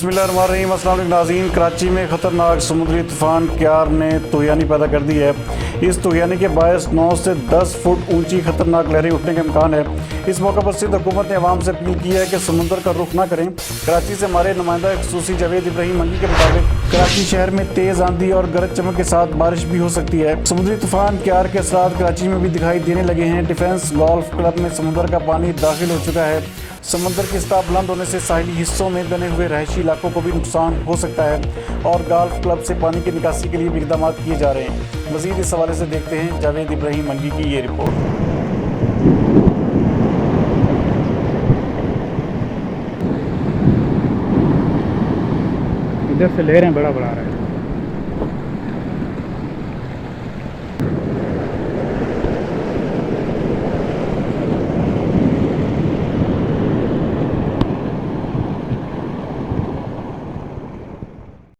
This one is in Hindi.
बिस्मिल्लाहिर्रहमानिर्रहीम। अस्सलाम वालेकुम नाज़रीन। कराची में ख़तरनाक समुद्री तूफ़ान कियार ने तूफ़ानी पैदा कर दी है। इस तूफ़ानी के बायस 9 से 10 फुट ऊंची ख़तरनाक लहरें उठने का इम्कान है। इस मौके पर सिंध हुकूमत ने अवाम से अपील की है कि समुद्र का रुख ना करें। कराची से हमारे नुमाइंदा खसूसी जावेद इब्राहिम मंगी के मुताबिक कराची शहर में तेज़ आंधी और गरज चमक के साथ बारिश भी हो सकती है। समुद्री तूफ़ान कियार के असरात कराची में भी दिखाई देने लगे हैं। डिफेंस गोल्फ क्लब में समुद्र का पानी दाखिल हो चुका है। समंदर की सतह बुलंद होने से साहिली हिस्सों में बने हुए रहायशी इलाकों को भी नुकसान हो सकता है और गोल्फ क्लब से पानी की निकासी के लिए भी इक़दाम किए जा रहे हैं। मज़ीद इस हवाले से देखते हैं जावेद इब्राहिम मंगी की ये रिपोर्ट। इधर से लहरें बड़ा आ रहा है।